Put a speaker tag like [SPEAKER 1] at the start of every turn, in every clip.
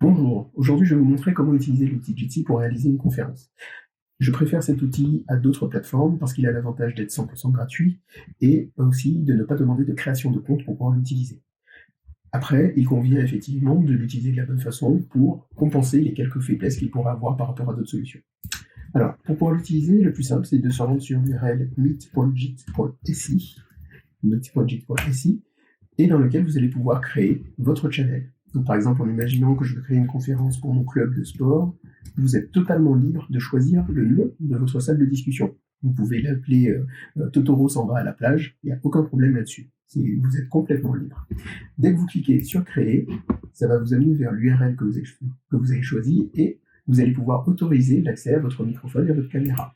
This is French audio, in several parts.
[SPEAKER 1] Bonjour, aujourd'hui je vais vous montrer comment utiliser l'outil Jitsi pour réaliser une conférence. Je préfère cet outil à d'autres plateformes parce qu'il a l'avantage d'être 100% gratuit et aussi de ne pas demander de création de compte pour pouvoir l'utiliser. Après, il convient effectivement de l'utiliser de la bonne façon pour compenser les quelques faiblesses qu'il pourra avoir par rapport à d'autres solutions. Alors, pour pouvoir l'utiliser, le plus simple c'est de se rendre sur l'URL meet.jit.si et dans lequel vous allez pouvoir créer votre channel. Donc, par exemple, en imaginant que je veux créer une conférence pour mon club de sport, vous êtes totalement libre de choisir le nom de votre salle de discussion. Vous pouvez l'appeler Totoro s'en va à la plage, il n'y a aucun problème là-dessus. Vous êtes complètement libre. Dès que vous cliquez sur créer, ça va vous amener vers l'URL que vous avez choisi et vous allez pouvoir autoriser l'accès à votre microphone et à votre caméra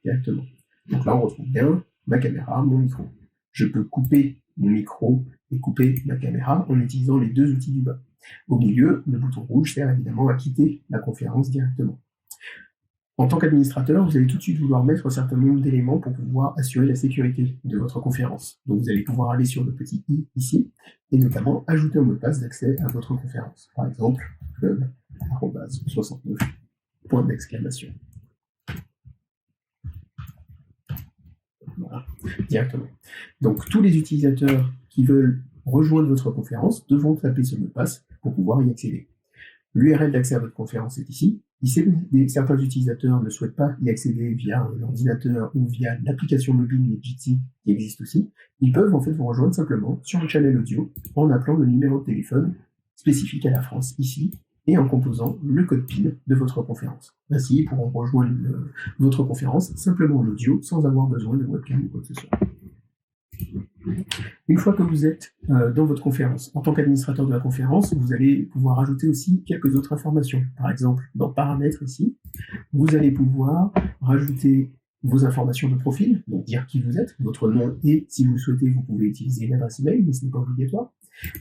[SPEAKER 1] directement. Donc là, on retrouve bien ma caméra, mon micro. Je peux couper mon micro et couper ma caméra en utilisant les deux outils du bas. Au milieu, le bouton rouge sert évidemment à quitter la conférence directement. En tant qu'administrateur, vous allez tout de suite vouloir mettre un certain nombre d'éléments pour pouvoir assurer la sécurité de votre conférence. Donc vous allez pouvoir aller sur le petit i ici et notamment ajouter un mot de passe d'accès à votre conférence. Par exemple, club@69, point d'exclamation. Voilà, directement. Donc tous les utilisateurs qui veulent rejoindre votre conférence devront taper ce mot de passe pour pouvoir y accéder. L'URL d'accès à votre conférence est ici. Si certains utilisateurs ne souhaitent pas y accéder via l'ordinateur ou via l'application mobile Jitsi qui existe aussi, ils peuvent en fait vous rejoindre simplement sur le channel audio en appelant le numéro de téléphone spécifique à la France ici et en composant le code PIN de votre conférence. Ainsi, ils pourront rejoindre votre conférence simplement en audio sans avoir besoin de webcam ou quoi que ce soit. Une fois que vous êtes dans votre conférence, en tant qu'administrateur de la conférence, vous allez pouvoir ajouter aussi quelques autres informations. Par exemple, dans Paramètres ici, vous allez pouvoir rajouter vos informations de profil, donc dire qui vous êtes, votre nom et, si vous le souhaitez, vous pouvez utiliser une adresse email, mais ce n'est pas obligatoire.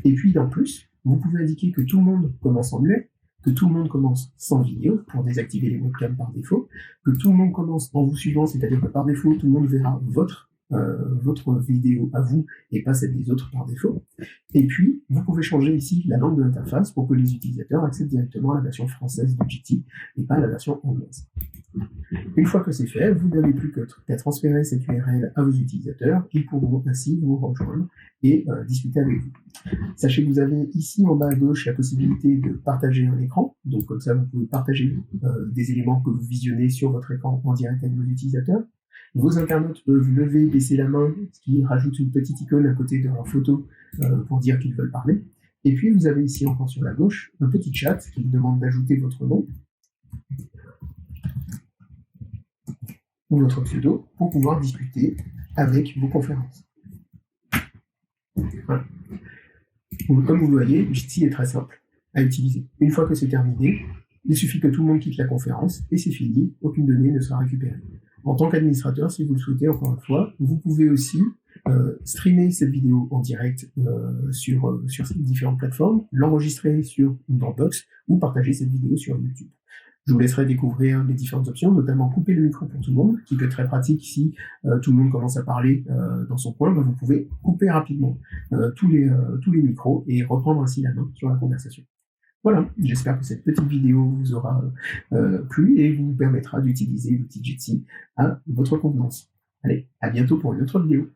[SPEAKER 1] Et puis, dans Plus, vous pouvez indiquer que tout le monde commence en muet, que tout le monde commence sans vidéo, pour désactiver les webcams par défaut, que tout le monde commence en vous suivant, c'est-à-dire que par défaut, tout le monde verra votre vidéo à vous et pas celle des autres par défaut. Et puis, vous pouvez changer ici la langue de l'interface pour que les utilisateurs accèdent directement à la version française de Jitsi et pas à la version anglaise. Une fois que c'est fait, vous n'avez plus qu'à transférer cette URL à vos utilisateurs qui pourront ainsi vous rejoindre et discuter avec vous. Sachez que vous avez ici en bas à gauche la possibilité de partager un écran, donc comme ça vous pouvez partager des éléments que vous visionnez sur votre écran en direct avec vos utilisateurs. Vos internautes peuvent lever, baisser la main, ce qui rajoute une petite icône à côté de leur photo pour dire qu'ils veulent parler. Et puis vous avez ici encore sur la gauche un petit chat qui vous demande d'ajouter votre nom ou votre pseudo pour pouvoir discuter avec vos conférences. Voilà. Comme vous le voyez, Jitsi est très simple à utiliser. Une fois que c'est terminé, il suffit que tout le monde quitte la conférence et c'est fini, aucune donnée ne sera récupérée. En tant qu'administrateur, si vous le souhaitez, encore une fois, vous pouvez aussi streamer cette vidéo en direct sur ces différentes plateformes, l'enregistrer sur une Dropbox ou partager cette vidéo sur YouTube. Je vous laisserai découvrir les différentes options, notamment couper le micro pour tout le monde, qui peut être très pratique si tout le monde commence à parler dans son coin. Ben vous pouvez couper rapidement tous les micros et reprendre ainsi la main sur la conversation. Voilà, j'espère que cette petite vidéo vous aura plu et vous permettra d'utiliser l'outil Jitsi à votre convenance. Allez, à bientôt pour une autre vidéo.